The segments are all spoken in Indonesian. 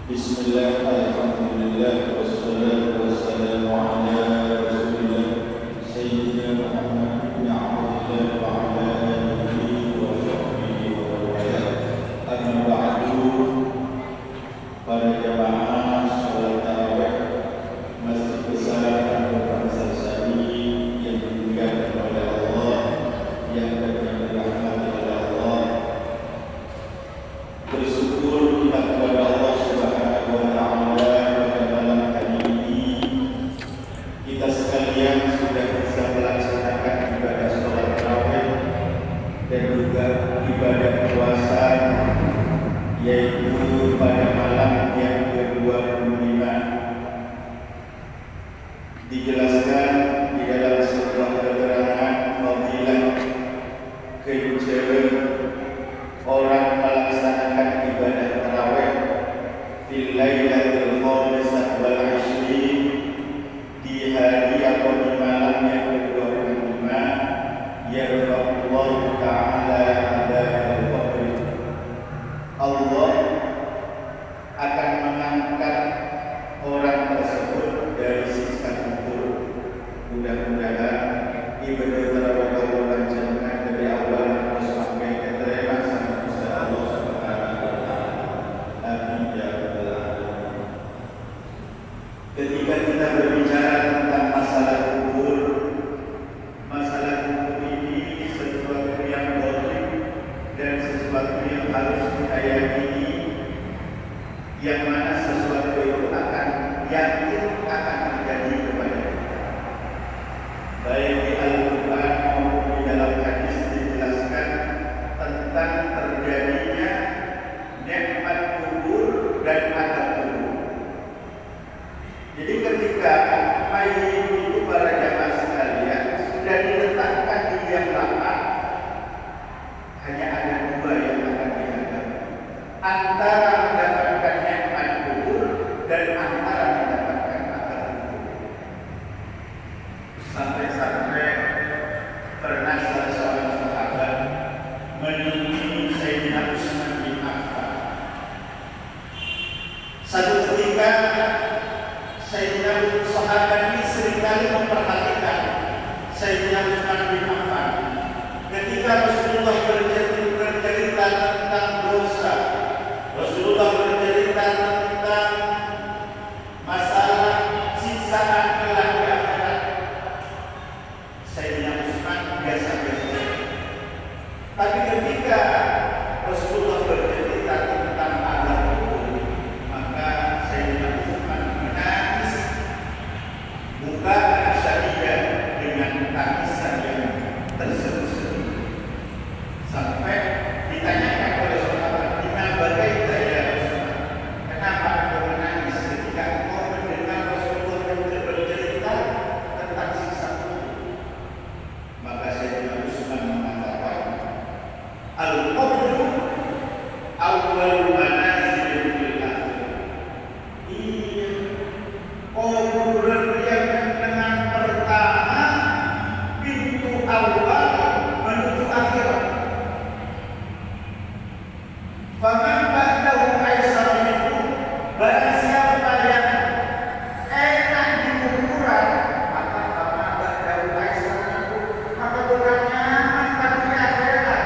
Bismillah, alhamdulillah, wassalatu wassalamu ala rasulillah Sayyidina Muhammad ibn Abdullah wa ala alihi wa sahbihi wa wala. Amma ba'du. Para jamaah salat tarawih Masjid Besar Al Faisal yang dimuliakan oleh Allah, yang dirahmati oleh Allah, bersyukur kita kepada Allah Subhanahu wa taala pada malam hari ini kita sekalian sudah bisa melaksanakan ibadah salat tarawih dan juga ibadah puasa, yaitu pada malam yang ke-25. Dijelaskan di dalam sebuah keterangan fadilah kejujuran orang melaksanakan ibadah tarawih fil lailatul khamisah wal 20 di hari atau di malam yang ke-25, yarfa'ullahu ta'ala adzabal qabr. Allah akan mengangkat orang tersebut dari siksa kubur. Mudah-mudahan ibadah tarawih Allah lancarkan dari awal sampai keterangan sama Gusti Allah Subhanahu wa taala. Amin ya rabbal alamin. Ketika kita berbicara tentang masalah kubur ini sesuatu yang gaib dan sesuatu yang harus kita yakini, yang mana sesuatu itu akan yakin akan terjadi kepada kita. Baik di Al-Quran maupun di dalam hadis dijelaskan tentang terjadinya nikmat kubur dan azab kubur. Jadi ketika mayit itu para jamaah sekalian sudah diletakkan di liang lahat, hanya ada dua yang akan dihadapi, antara mendapatkan nikmat kubur dan antara mendapatkan azab kubur. Sampai-sampai pernah salah seorang sahabat menemui Sayyidina Utsman bin Affan. Satu ketika Sayyidina sahabat ini seringkali memperhatikan Sayyidina Utsman bin Affan. Ketika Rasulullah bercerita tentang dosa, Rasulullah bercerita tentang masalah siksaan kelak di akhirat, Sayyidina Utsman biasa-biasa. Tapi ketika Rasulullah bercerita tentang azab kubur, maka Sayyidina Utsman menangis bukan syahida dengan tangisan yang terseduh-seduh. Sampai ditanyakan oleh sahabat, "Bima bagaita ya Rasulullah? Kenapa engkau menangis ketika engkau mendengar Rasulullah bercerita tentang siksa kubur?" Maka Sayyidina Utsman mengatakan, "Al-qabru awwalu manazilil fil akhirah." Iya, kuburan yang dengan pertama pintu awal menuju akhirat. Faman ba'dahu aisar minhu, barang siapa yang enak di kuburan, maka faman ba'dahu aisar minhu, maka bukan nyaman tapi akhirat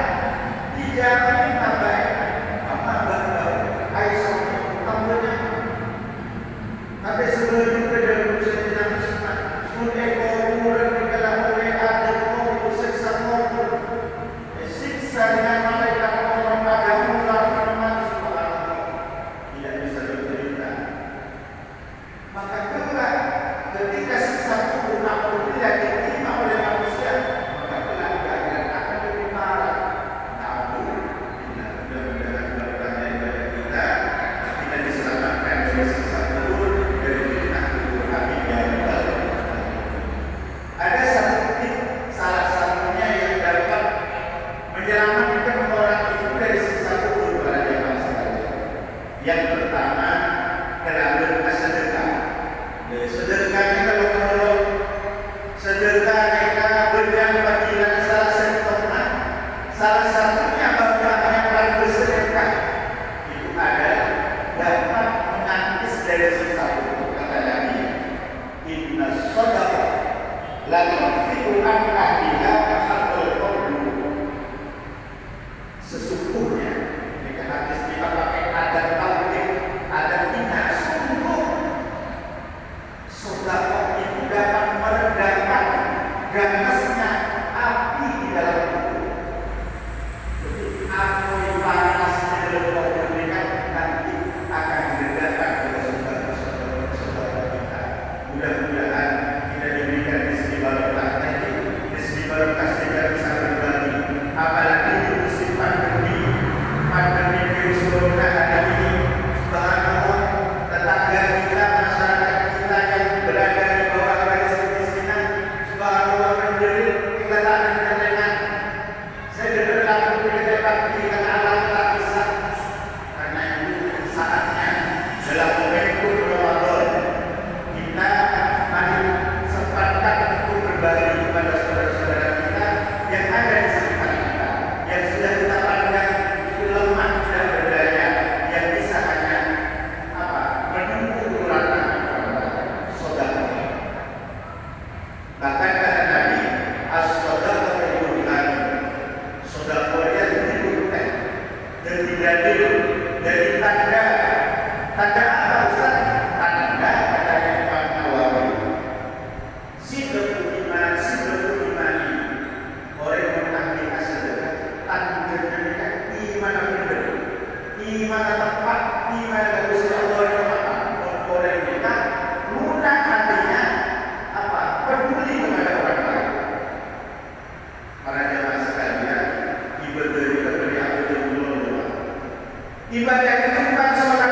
dijamin tambah enak. Faman ba'dahu aisar minhu, tambah nyaman. Tapi sebelum itu dalam Sayyidina Utsman, kuburan dikala oleh ada kubur siksa kubur, siksa dengan malaikat orang agama tidak bisa dicerita. Maka kelak ketika siksa kubur apabila diterima oleh manusia, maka kelak keadaan akan lebih parah. Namun mudah-mudahan berbagai ibadah kita diselamatkan dari siksa kubur, dari fitnah kubur. Amin ya rabbal alamin. Ada satu tip, salah satunya yang dapat menyelamatkan orang itu dari siksa kubur pada jamaah sekalian. Yang pertama, kelabur sedekah. Sedekahnya kalau sedekah mereka berikan fadilah salah satunya, salah satunya bahwa yang bersedekah itu adalah dapat mana tempat, di mana Gusti Allah yang Maha mengorek kita, lunak hatinya apa? Peduli kepada orang lain. Para jemaah sekalian, ibadah kita beri apa yang belum. Ibadah itu bukan sholat